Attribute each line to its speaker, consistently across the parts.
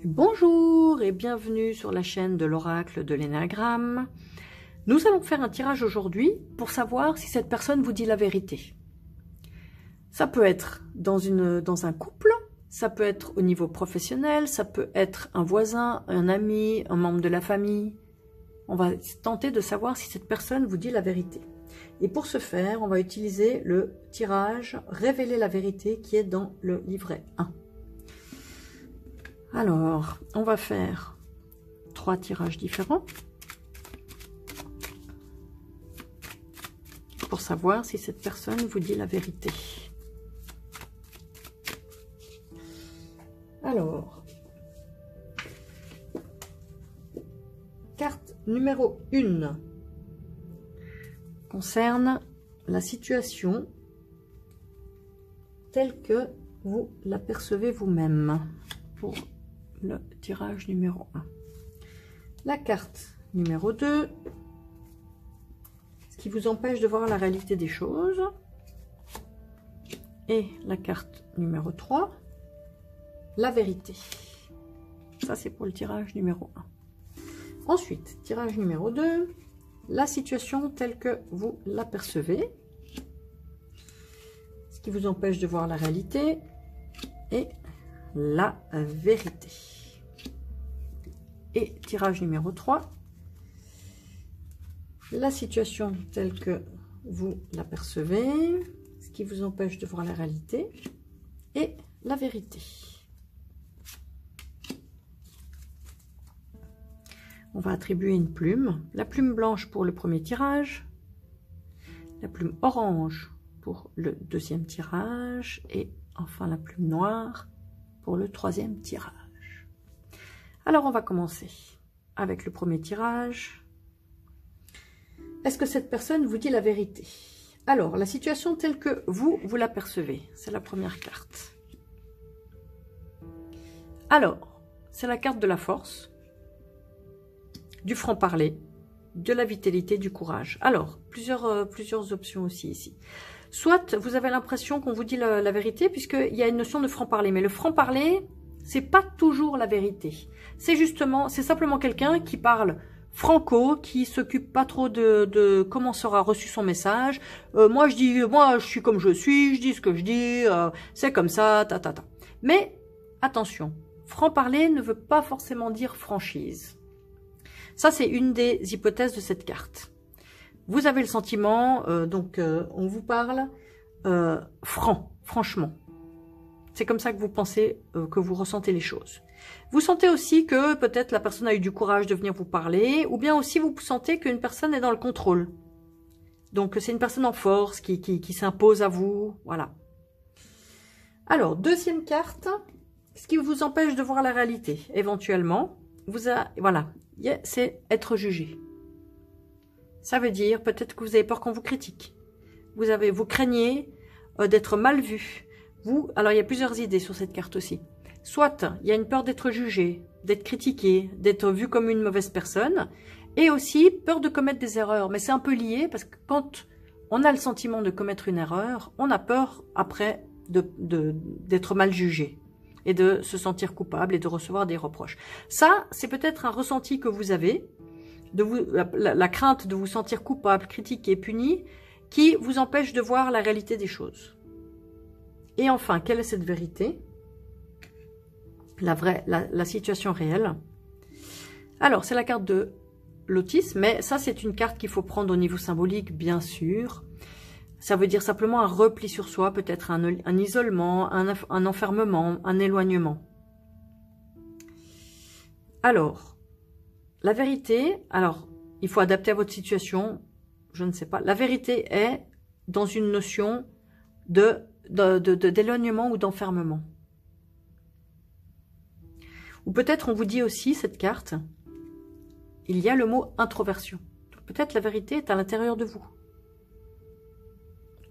Speaker 1: Bonjour et bienvenue sur la chaîne de l'oracle de l'énéagramme. Nous allons faire un tirage aujourd'hui pour savoir si cette personne vous dit la vérité. Ça peut être dans un couple, ça peut être au niveau professionnel, ça peut être un voisin, un ami, un membre de la famille. On va tenter de savoir si cette personne vous dit la vérité. Et pour ce faire, on va utiliser le tirage « Révéler la vérité » qui est dans le livret 1. Alors, on va faire 3 tirages différents pour savoir si cette personne vous dit la vérité. Alors, carte numéro 1 concerne la situation telle que vous la percevez vous-même pour le tirage numéro 1. La carte numéro 2, ce qui vous empêche de voir la réalité des choses. Et la carte numéro 3, la vérité. Ça, c'est pour le tirage numéro 1. Ensuite, tirage numéro 2, la situation telle que vous la percevez. Ce qui vous empêche de voir la réalité. Et la vérité. Et tirage numéro 3, la situation telle que vous la percevez, ce qui vous empêche de voir la réalité, et la vérité. On va attribuer une plume, la plume blanche pour le premier tirage, la plume orange pour le deuxième tirage, et enfin la plume noire pour le troisième tirage. Alors on va commencer avec le premier tirage. Est-ce que cette personne vous dit la vérité? Alors, la situation telle que vous la percevez, c'est la première carte. Alors, c'est la carte de la force, du franc-parler, de la vitalité, du courage. Alors, plusieurs options aussi ici. Soit vous avez l'impression qu'on vous dit la vérité, puisqu'il y a une notion de franc-parler. Mais le franc-parler, c'est pas toujours la vérité. C'est simplement quelqu'un qui parle franco, qui s'occupe pas trop de comment sera reçu son message. Moi je suis comme je suis, je dis ce que je dis, c'est comme ça, ta. Mais attention, franc-parler ne veut pas forcément dire franchise. Ça, c'est une des hypothèses de cette carte. Vous avez le sentiment, on vous parle franchement. C'est comme ça que vous pensez, que vous ressentez les choses. Vous sentez aussi que peut-être la personne a eu du courage de venir vous parler, ou bien aussi vous sentez qu'une personne est dans le contrôle. Donc c'est une personne en force qui s'impose à vous, voilà. Alors, deuxième carte, ce qui vous empêche de voir la réalité, éventuellement, voilà, c'est être jugé. Ça veut dire peut-être que vous avez peur qu'on vous critique. Vous craignez d'être mal vu. Alors il y a plusieurs idées sur cette carte aussi. Soit il y a une peur d'être jugé, d'être critiqué, d'être vu comme une mauvaise personne, et aussi peur de commettre des erreurs. Mais c'est un peu lié parce que quand on a le sentiment de commettre une erreur, on a peur après d'être mal jugé et de se sentir coupable et de recevoir des reproches. Ça, c'est peut-être un ressenti que vous avez, la crainte de vous sentir coupable, critiqué, puni, qui vous empêche de voir la réalité des choses. Et enfin, quelle est cette vérité? La situation réelle. Alors, c'est la carte de l'autisme, mais ça, c'est une carte qu'il faut prendre au niveau symbolique, bien sûr. Ça veut dire simplement un repli sur soi, peut-être un isolement, un enfermement, un éloignement. Alors, la vérité, il faut adapter à votre situation, je ne sais pas. La vérité est dans une notion d'éloignement ou d'enfermement. Ou peut-être on vous dit aussi, cette carte, il y a le mot introversion. Peut-être la vérité est à l'intérieur de vous.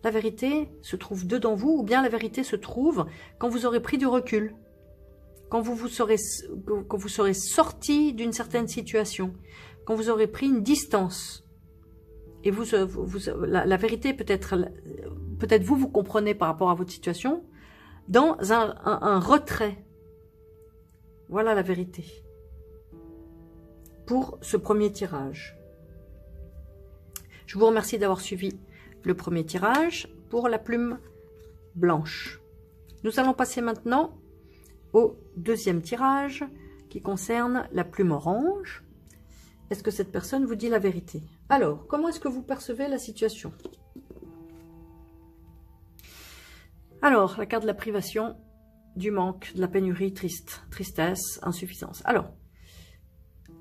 Speaker 1: La vérité se trouve dedans vous, ou bien la vérité se trouve quand vous aurez pris du recul, quand vous serez sorti d'une certaine situation, quand vous aurez pris une distance. Et la vérité peut-être vous comprenez par rapport à votre situation, dans un retrait. Voilà la vérité. Pour ce premier tirage. Je vous remercie d'avoir suivi le premier tirage pour la plume blanche. Nous allons passer maintenant au deuxième tirage qui concerne la plume orange. Est-ce que cette personne vous dit la vérité? Alors, comment est-ce que vous percevez la situation? Alors, la carte de la privation, du manque, de la pénurie, tristesse, insuffisance. Alors,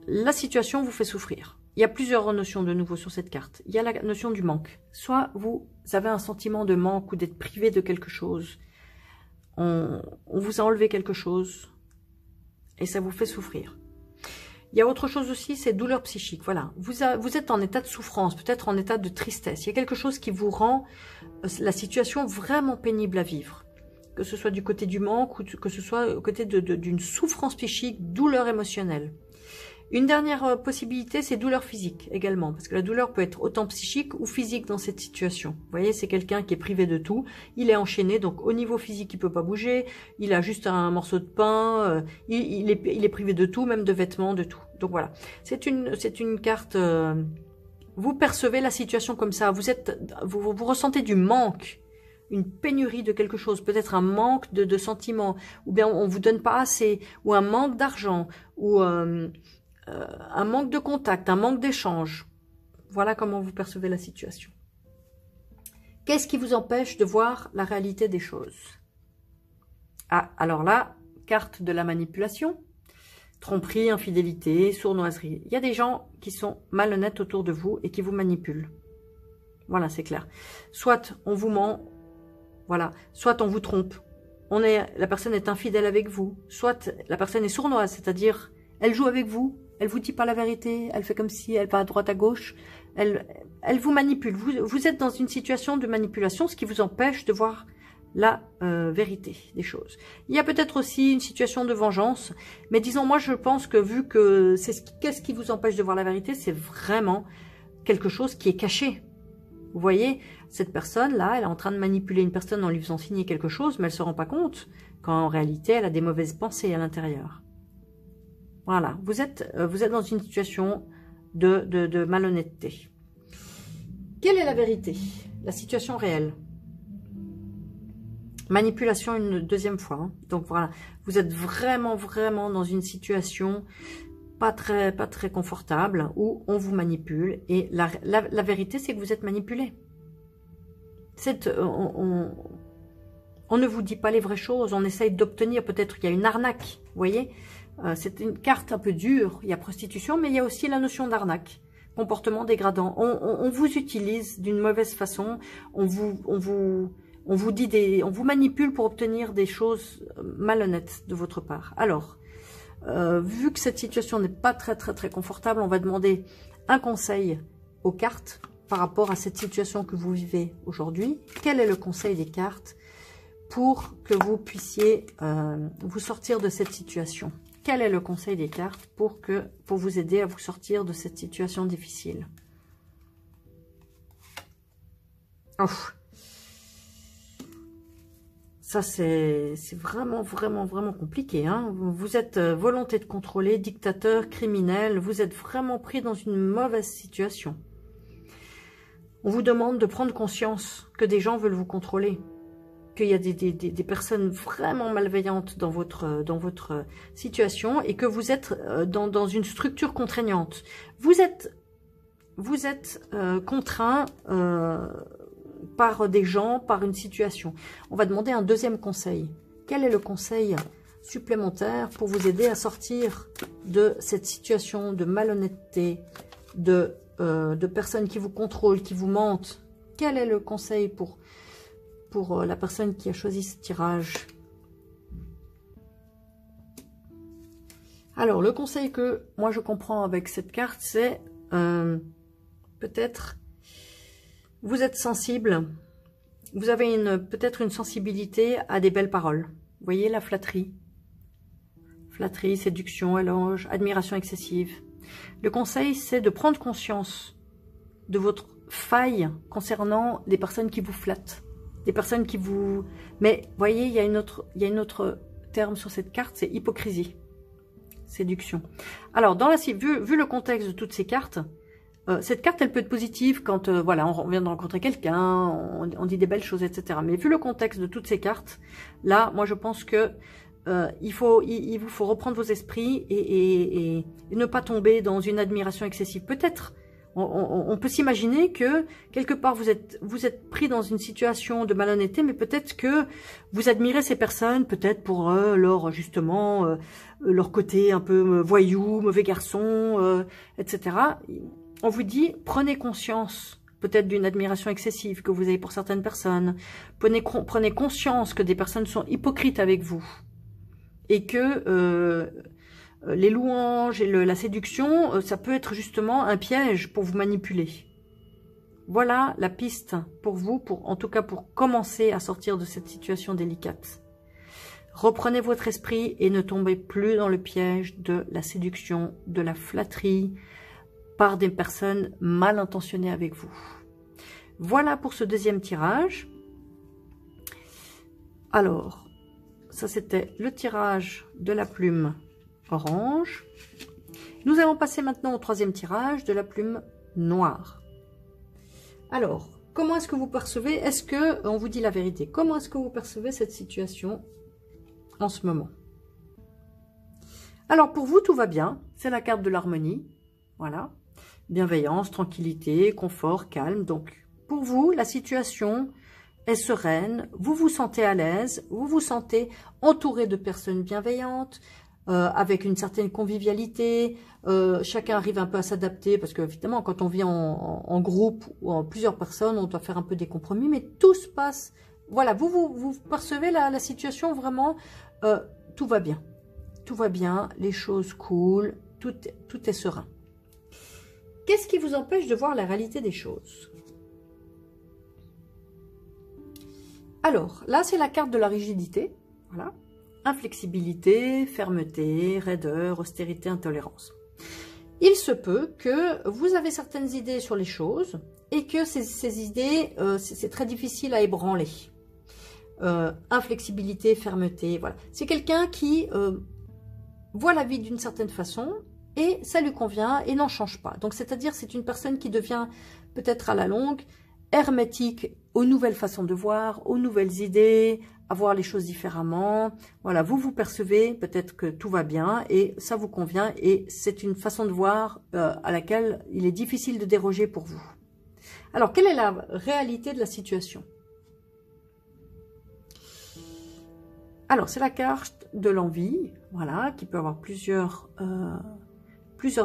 Speaker 1: la situation vous fait souffrir. Il y a plusieurs notions de nouveau sur cette carte. Il y a la notion du manque. Soit vous avez un sentiment de manque ou d'être privé de quelque chose. On vous a enlevé quelque chose et ça vous fait souffrir. Il y a autre chose aussi, c'est douleur psychique. Voilà, vous êtes en état de souffrance, peut-être en état de tristesse. Il y a quelque chose qui vous rend la situation vraiment pénible à vivre. Que ce soit du côté du manque ou que ce soit au côté d'une souffrance psychique, douleur émotionnelle. Une dernière possibilité, c'est douleur physique également, parce que la douleur peut être autant psychique ou physique dans cette situation. Vous voyez, c'est quelqu'un qui est privé de tout, il est enchaîné, donc au niveau physique, il peut pas bouger, il a juste un morceau de pain, il est privé de tout, même de vêtements, de tout. Donc voilà, c'est une carte, vous percevez la situation comme ça, vous ressentez du manque, une pénurie de quelque chose, peut-être un manque de sentiments, ou bien on vous donne pas assez, ou un manque d'argent, ou un manque de contact, un manque d'échange. Voilà comment vous percevez la situation. Qu'est-ce qui vous empêche de voir la réalité des choses? Ah, alors là, carte de la manipulation, tromperie, infidélité, sournoiserie. Il y a des gens qui sont malhonnêtes autour de vous et qui vous manipulent. Voilà, c'est clair. Soit on vous ment, voilà, soit on vous trompe. La personne est infidèle avec vous, soit la personne est sournoise, c'est-à-dire elle joue avec vous, elle vous dit pas la vérité, elle fait comme si elle va à droite à gauche, elle vous manipule. Vous êtes dans une situation de manipulation, ce qui vous empêche de voir la vérité des choses. Il y a peut-être aussi une situation de vengeance, mais disons, moi je pense que vu que qu'est-ce qui vous empêche de voir la vérité, c'est vraiment quelque chose qui est caché. Vous voyez, cette personne-là, elle est en train de manipuler une personne en lui faisant signer quelque chose, mais elle se rend pas compte qu'en réalité, elle a des mauvaises pensées à l'intérieur. Voilà, vous êtes dans une situation de malhonnêteté. Quelle est la vérité? La situation réelle. Manipulation une deuxième fois. Hein. Donc voilà, vous êtes vraiment dans une situation pas très confortable où on vous manipule. Et la vérité, c'est que vous êtes manipulé. On ne vous dit pas les vraies choses, on essaye d'obtenir, peut-être il y a une arnaque, vous voyez. C'est une carte un peu dure, il y a prostitution, mais il y a aussi la notion d'arnaque, comportement dégradant. On vous utilise d'une mauvaise façon, on vous manipule pour obtenir des choses malhonnêtes de votre part. Alors, vu que cette situation n'est pas très confortable, on va demander un conseil aux cartes par rapport à cette situation que vous vivez aujourd'hui. Quel est le conseil des cartes pour que vous puissiez vous sortir de cette situation? Quel est le conseil des cartes pour vous aider à vous sortir de cette situation difficile? Ouf. Ça, c'est vraiment compliqué. Hein. Vous êtes volonté de contrôler, dictateur, criminel. Vous êtes vraiment pris dans une mauvaise situation. On vous demande de prendre conscience que des gens veulent vous contrôler. Qu'il y a des personnes vraiment malveillantes dans votre situation et que vous êtes dans une structure contraignante. Vous êtes contraint par des gens, par une situation. On va demander un deuxième conseil. Quel est le conseil supplémentaire pour vous aider à sortir de cette situation de malhonnêteté, de personnes qui vous contrôlent, qui vous mentent? Quel est le conseil pour la personne qui a choisi ce tirage? Alors, le conseil que moi je comprends avec cette carte, c'est peut-être vous êtes sensible, vous avez peut-être une sensibilité à des belles paroles. Vous voyez la flatterie. Flatterie, séduction, éloge, admiration excessive. Le conseil, c'est de prendre conscience de votre faille concernant les personnes qui vous flattent. Des personnes qui vous... Mais, voyez, il y a une autre terme sur cette carte, c'est hypocrisie. séduction. Alors, vu le contexte de toutes ces cartes, cette carte, elle peut être positive quand voilà, on vient de rencontrer quelqu'un, on dit des belles choses, etc. Mais vu le contexte de toutes ces cartes, là, moi, je pense que il vous faut reprendre vos esprits et ne pas tomber dans une admiration excessive. Peut-être, on peut s'imaginer que quelque part vous êtes pris dans une situation de malhonnêteté, mais peut-être que vous admirez ces personnes, peut-être pour justement leur côté un peu voyou, mauvais garçon, etc. On vous dit, prenez conscience peut-être d'une admiration excessive que vous avez pour certaines personnes. Prenez conscience que des personnes sont hypocrites avec vous. Et que les louanges et la séduction, ça peut être justement un piège pour vous manipuler. Voilà la piste pour vous, en tout cas pour commencer à sortir de cette situation délicate. Reprenez votre esprit et ne tombez plus dans le piège de la séduction, de la flatterie, par des personnes mal intentionnées avec vous. Voilà pour ce deuxième tirage. Alors, ça c'était le tirage de la plume orange. Nous allons passer maintenant au troisième tirage de la plume noire. Alors, comment est-ce que vous percevez? Est-ce que, on vous dit la vérité, comment est-ce que vous percevez cette situation en ce moment? Alors, pour vous, tout va bien. C'est la carte de l'harmonie. Voilà. Bienveillance, tranquillité, confort, calme. Donc, pour vous, la situation est sereine. Vous vous sentez à l'aise. Vous vous sentez entouré de personnes bienveillantes, avec une certaine convivialité. Chacun arrive un peu à s'adapter parce que, évidemment, quand on vit en groupe ou en plusieurs personnes, on doit faire un peu des compromis. Mais tout se passe. Voilà, vous percevez la situation vraiment. Tout va bien. Tout va bien. Les choses coulent. Tout est serein. Qu'est-ce qui vous empêche de voir la réalité des choses? Alors, là, c'est la carte de la rigidité. Voilà. Inflexibilité, fermeté, raideur, austérité, intolérance. Il se peut que vous avez certaines idées sur les choses et que ces idées, c'est très difficile à ébranler. Inflexibilité, fermeté, voilà. C'est quelqu'un qui voit la vie d'une certaine façon et ça lui convient et n'en change pas. Donc, c'est-à-dire, c'est une personne qui devient peut-être à la longue hermétique aux nouvelles façons de voir, aux nouvelles idées, à voir les choses différemment. Voilà, vous percevez peut-être que tout va bien et ça vous convient et c'est une façon de voir à laquelle il est difficile de déroger pour vous. Alors, quelle est la réalité de la situation? Alors, c'est la carte de l'envie, voilà, qui peut avoir plusieurs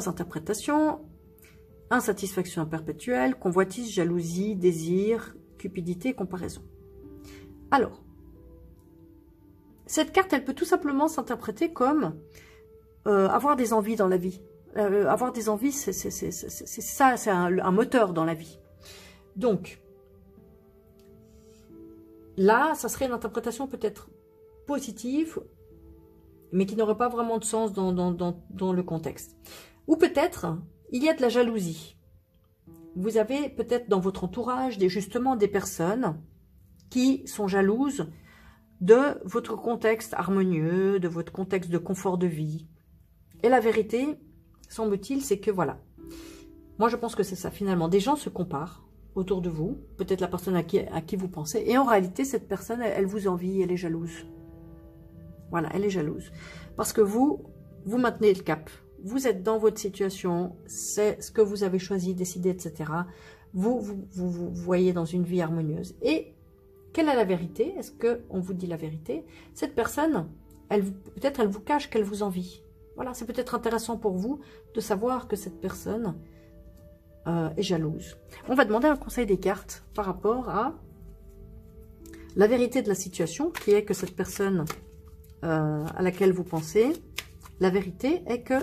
Speaker 1: interprétations. Insatisfaction perpétuelle, convoitise, jalousie, désir, cupidité, comparaison. Alors, cette carte, elle peut tout simplement s'interpréter comme avoir des envies dans la vie. Avoir des envies, c'est ça, c'est un moteur dans la vie. Donc, là, ça serait une interprétation peut-être positive, mais qui n'aurait pas vraiment de sens dans le contexte. Ou peut-être, il y a de la jalousie. Vous avez peut-être dans votre entourage justement des personnes qui sont jalouses de votre contexte harmonieux, de votre contexte de confort de vie. Et la vérité, semble-t-il, c'est que voilà. Moi, je pense que c'est ça. Finalement, des gens se comparent autour de vous. Peut-être la personne à qui vous pensez. Et en réalité, cette personne, elle vous envie, elle est jalouse. Voilà, elle est jalouse. Parce que vous maintenez le cap. Vous êtes dans votre situation, c'est ce que vous avez choisi, décidé, etc. Vous voyez dans une vie harmonieuse. Et quelle est la vérité? Est-ce qu'on vous dit la vérité? Cette personne, peut-être elle vous cache qu'elle vous envie. Voilà, c'est peut-être intéressant pour vous de savoir que cette personne est jalouse. On va demander un conseil des cartes par rapport à la vérité de la situation, qui est que cette personne à laquelle vous pensez, la vérité est que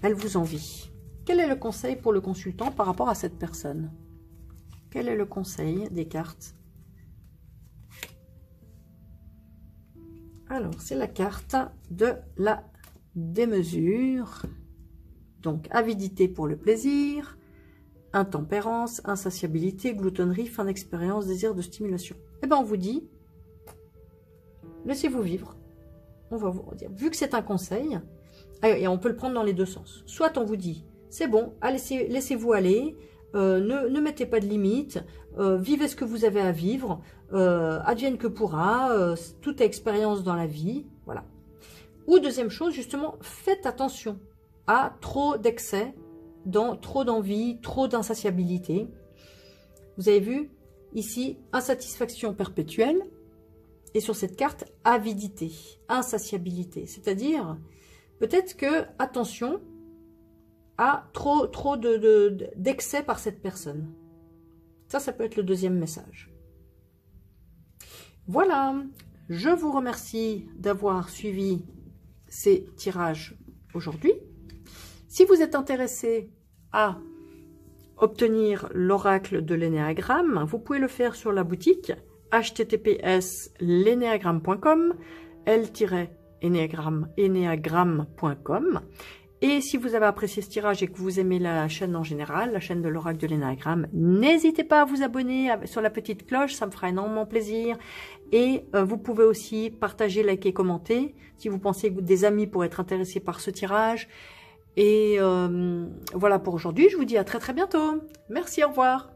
Speaker 1: elle vous envie. Quel est le conseil pour le consultant par rapport à cette personne? Quel est le conseil des cartes? Alors, c'est la carte de la démesure. Donc, avidité pour le plaisir, intempérance, insatiabilité, gloutonnerie, fin d'expérience, désir de stimulation. Eh bien, on vous dit, laissez-vous vivre. On va vous dire, vu que c'est un conseil, Et on peut le prendre dans les deux sens. Soit on vous dit, c'est bon, laissez-vous aller, ne mettez pas de limites, vivez ce que vous avez à vivre, advienne que pourra, toute expérience dans la vie, voilà. Ou deuxième chose, justement, faites attention à trop d'excès, trop d'envie, trop d'insatiabilité. Vous avez vu, ici, insatisfaction perpétuelle, et sur cette carte, avidité, insatiabilité, c'est-à-dire, peut-être que, attention, à trop d'excès par cette personne. Ça peut être le deuxième message. Voilà, je vous remercie d'avoir suivi ces tirages aujourd'hui. Si vous êtes intéressé à obtenir l'oracle de l'énéagramme, vous pouvez le faire sur la boutique https://leneagramme.com, l-enéagramme.com. Et si vous avez apprécié ce tirage et que vous aimez la chaîne en général, la chaîne de l'oracle de l'énéagramme, n'hésitez pas à vous abonner sur la petite cloche, ça me fera énormément plaisir. Et vous pouvez aussi partager, liker, commenter si vous pensez que des amis pourraient être intéressés par ce tirage. Et voilà pour aujourd'hui, je vous dis à très bientôt. Merci, au revoir.